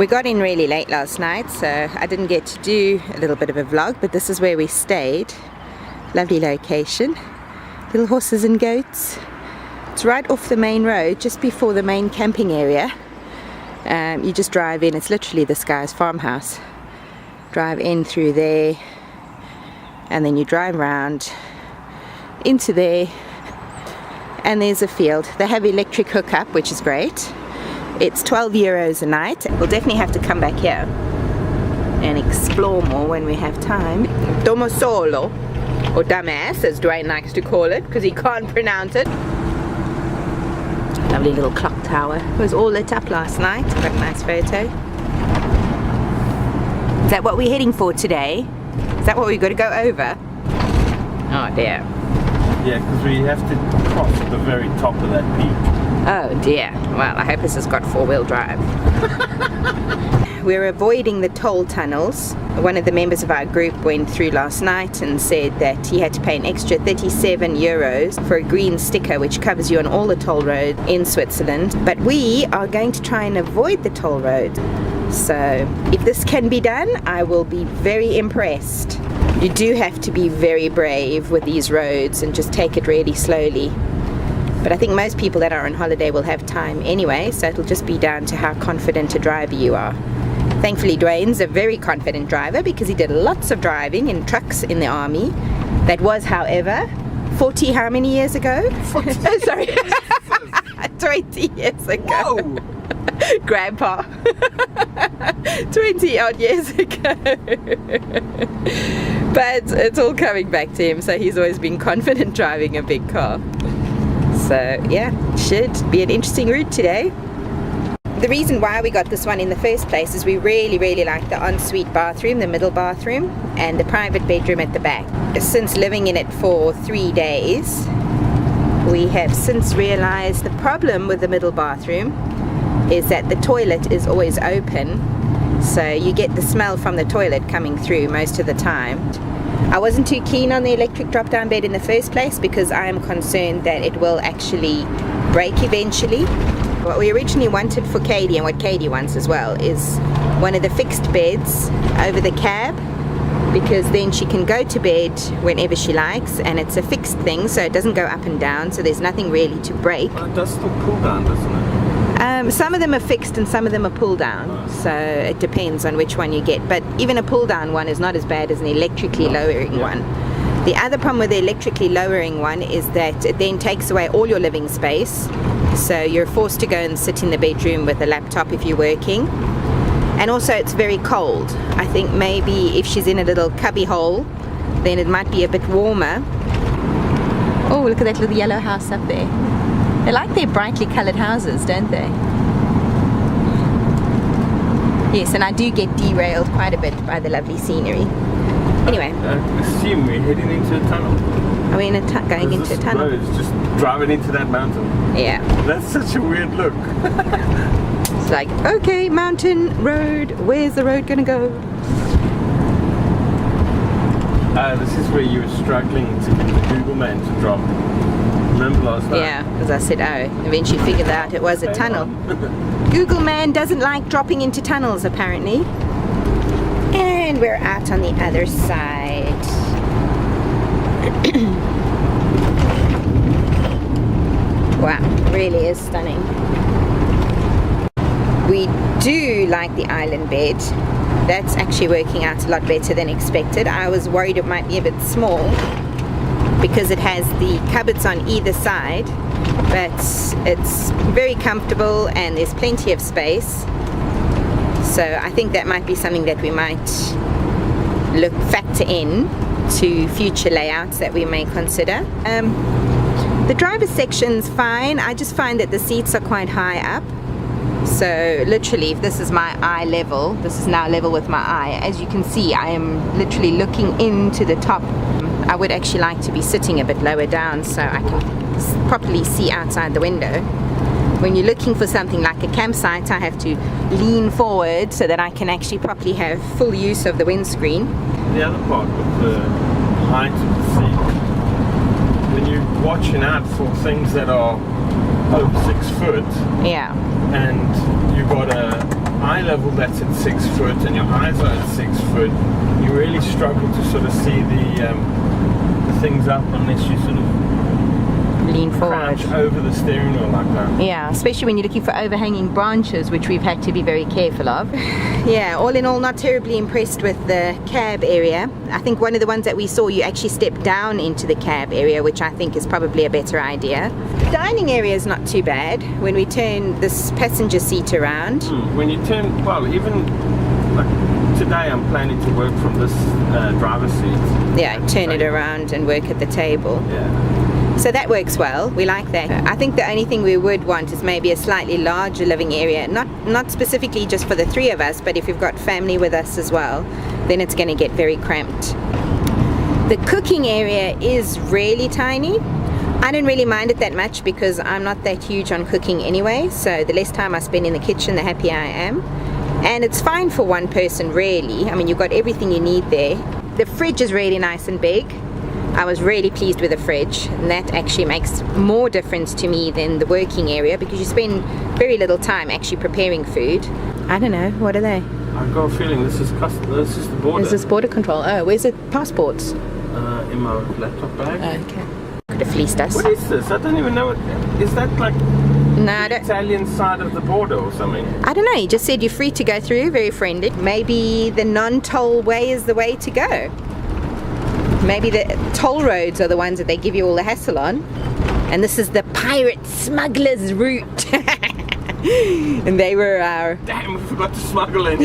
We got in really late last night, so I didn't get to do a little bit of a vlog, but this is where we stayed. Lovely location. Little horses and goats. It's right off the main road, just before the main camping area. You just drive in, it's literally this guy's farmhouse. Drive in through there, and then you drive around into there, and there's a field. They have electric hookup, which is great. It's 12 euros a night. We'll definitely have to come back here and explore more when we have time. Domo solo, or dumbass as Duane likes to call it, because he can't pronounce it. Lovely little clock tower. It was all lit up last night. Got a nice photo. Is that what we're heading for today? Is that what we've got to go over? Oh dear. Yeah, because we have to cross at the very top of that peak. Oh dear. Well, I hope this has got four-wheel drive. We're avoiding the toll tunnels. One of the members of our group went through last night and said that he had to pay an extra 37 euros for a green sticker which covers you on all the toll roads in Switzerland. But we are going to try and avoid the toll road. So if this can be done, I will be very impressed. You do have to be very brave with these roads and just take it really slowly. But I think most people that are on holiday will have time anyway, so it'll just be down to how confident a driver you are. Thankfully, Duane's a very confident driver because he did lots of driving in trucks in the army. That was, however, 40 how many years ago? 40. Oh, sorry. 20 years ago. Whoa! Grandpa. 20 odd years ago. But it's all coming back to him, so he's always been confident driving a big car. So yeah, should be an interesting route today. The reason why we got this one in the first place is we really like the ensuite bathroom, the middle bathroom, and the private bedroom at the back. Since living in it for 3 days, we have since realized the problem with the middle bathroom is that the toilet is always open, so you get the smell from the toilet coming through most of the time. I wasn't too keen on the electric drop-down bed in the first place because I am concerned that it will actually break eventually. What we originally wanted for Katie, and what Katie wants as well, is one of the fixed beds over the cab, because then she can go to bed whenever she likes, and it's a fixed thing, so it doesn't go up and down, so there's nothing really to break. Well, it does still pull down, doesn't it? Some of them are fixed and some of them are pull down, so it depends on which one you get. But even a pull down one is not as bad as an electrically lowering one. The other problem with the electrically lowering one is that it then takes away all your living space, so you're forced to go and sit in the bedroom with a laptop if you're working. And also it's very cold. I think maybe if she's in a little cubby hole, then it might be a bit warmer. Oh, look at that little yellow house up there. They like their brightly coloured houses, don't they? Yes, and I do get derailed quite a bit by the lovely scenery. Anyway. I assume we're heading into a tunnel. Are we going into a tunnel? Road is just driving into that mountain. Yeah. That's such a weird look. It's like, okay, mountain, road, where's the road gonna go? This is where you were struggling to get the Google man to drop. Remember last night? Yeah, because I said, oh, eventually figured out it was a tunnel. Google man doesn't like dropping into tunnels, apparently. And we're out on the other side. Wow, really is stunning. We do like the island bed. That's actually working out a lot better than expected. I was worried it might be a bit small because it has the cupboards on either side, but it's very comfortable and there's plenty of space. So I think that might be something that we might factor in to future layouts that we may consider. The driver's section's fine. I just find that the seats are quite high up. So literally, if this is my eye level, this is now level with my eye. As you can see, I am literally looking into the top. I would actually like to be sitting a bit lower down so I can properly see outside the window. When you're looking for something like a campsite, I have to lean forward so that I can actually properly have full use of the windscreen. The other part with the height of the seat, when you're watching out for things that are over 6 foot, yeah, and you've got a eye level that's at 6 foot and your eyes are at 6 foot, you really struggle to sort of see the things up unless you sort of lean forward crouch over the steering wheel like that. Yeah, especially when you're looking for overhanging branches, which we've had to be very careful of. Yeah, all in all, not terribly impressed with the cab area. I think one of the ones that we saw, you actually step down into the cab area, which I think is probably a better idea. The dining area is not too bad when we turn this passenger seat around. When you turn, well, even like today I'm planning to work from this driver's seat. Yeah, turn it around and work at the table. Yeah. So that works well, we like that. I think the only thing we would want is maybe a slightly larger living area, not specifically just for the three of us, but if we've got family with us as well, then it's going to get very cramped. The cooking area is really tiny. I don't really mind it that much because I'm not that huge on cooking anyway, so the less time I spend in the kitchen, the happier I am. And it's fine for one person really. I mean, you've got everything you need there. The fridge is really nice and big. I was really pleased with the fridge, and that actually makes more difference to me than the working area because you spend very little time actually preparing food. I don't know, what are they? I've got a feeling this is the border. This is border control. Oh, where's the passports? In my laptop bag. Oh, okay. Could have fleeced us. What is this? I don't even know what. Is that like No, the Italian side of the border or something? I don't know, he just said you're free to go through, very friendly. Maybe the non-toll way is the way to go. Maybe the toll roads are the ones that they give you all the hassle on. And this is the pirate smugglers route. And they were our... Damn, we forgot to smuggle in.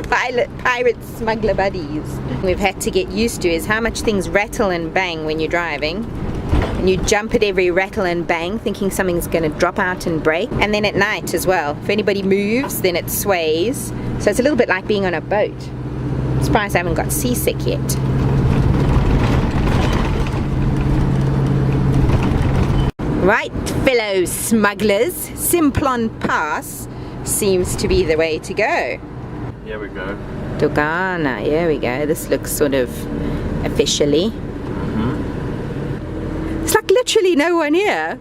pirate smuggler buddies. We've had to get used to is how much things rattle and bang when you're driving. And you jump at every rattle and bang thinking something's going to drop out and break. And then at night as well. If anybody moves, then it sways. So it's a little bit like being on a boat. I'm surprised I haven't got seasick yet. Right, fellow smugglers, Simplon Pass seems to be the way to go. Here we go. Dogana, here we go. This looks sort of officially. It's like literally no one here.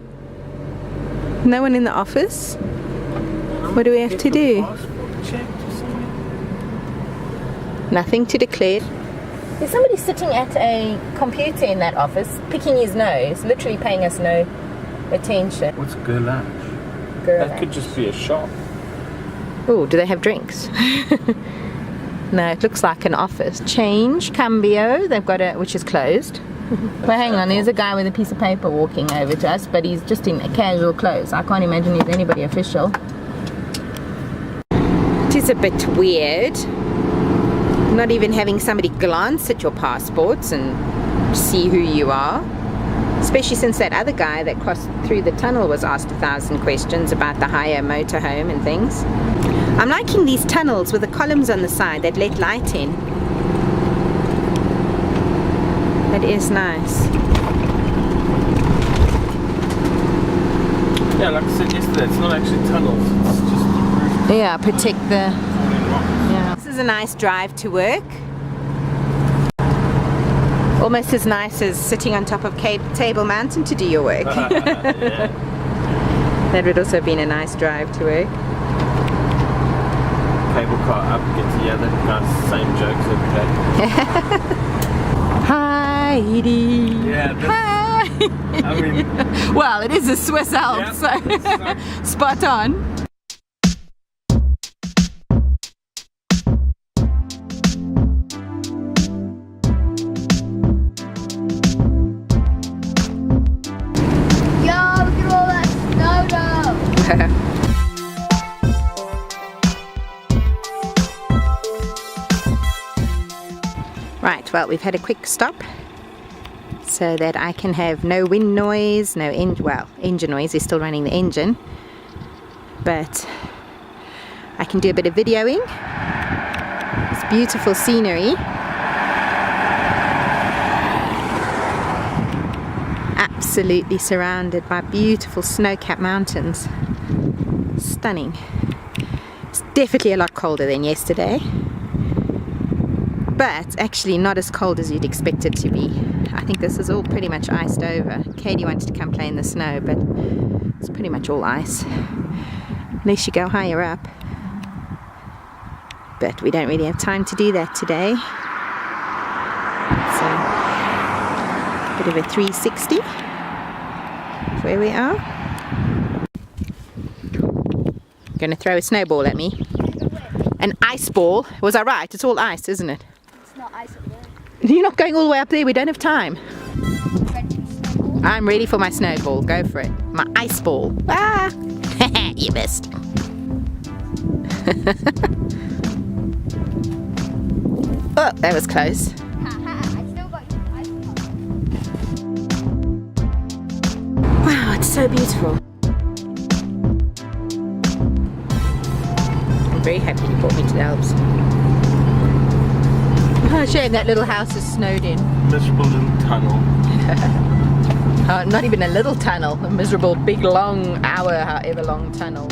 No one in the office. What do we have to do? Nothing to declare. There's somebody sitting at a computer in that office, picking his nose, literally paying us no attention. What's goulash? That could just be a shop. Oh, do they have drinks? No, it looks like an office. Change, cambio, they've got which is closed. Well, hang on, there's a guy with a piece of paper walking over to us, but he's just in casual clothes. I can't imagine he's anybody official. It is a bit weird. Not even having somebody glance at your passports and see who you are. Especially since that other guy that crossed through the tunnel was asked 1,000 questions about the higher motorhome and things. I'm liking these tunnels with the columns on the side that let light in. That is nice. Yeah, like I said yesterday, it's not actually tunnels, it's just roof. Yeah, protect the... Yeah. This is a nice drive to work. Almost as nice as sitting on top of Table Mountain to do your work. Yeah. That would also have been a nice drive to work. Cable car up, get together, guys, same jokes every day. Heidi. Yeah, Hi. I mean... Well, it is a Swiss Alps, Yeah, so spot on. Right, well, we've had a quick stop so that I can have no wind noise, no engine noise. They're still running the engine, but I can do a bit of videoing. It's beautiful scenery. Absolutely surrounded by beautiful snow-capped mountains. Stunning. It's definitely a lot colder than yesterday, but actually not as cold as you'd expect it to be. I think this is all pretty much iced over. Katie wanted to come play in the snow, but it's pretty much all ice. Unless you go higher up. but we don't really have time to do that today. So, bit of a 360 where we are. Gonna throw a snowball at me. An ice ball. Was I right? It's all ice, isn't it? It's not ice up there. You're not going all the way up there. We don't have time. I'm ready for my snowball. Go for it. My ice ball. Ah! You missed. Oh, that was close. I still got your ice ball. Wow, it's so beautiful. I'm very happy you brought me to the Alps. Oh, shame that little house is snowed in. Miserable little tunnel. Not even a little tunnel, a miserable big long hour, however long tunnel.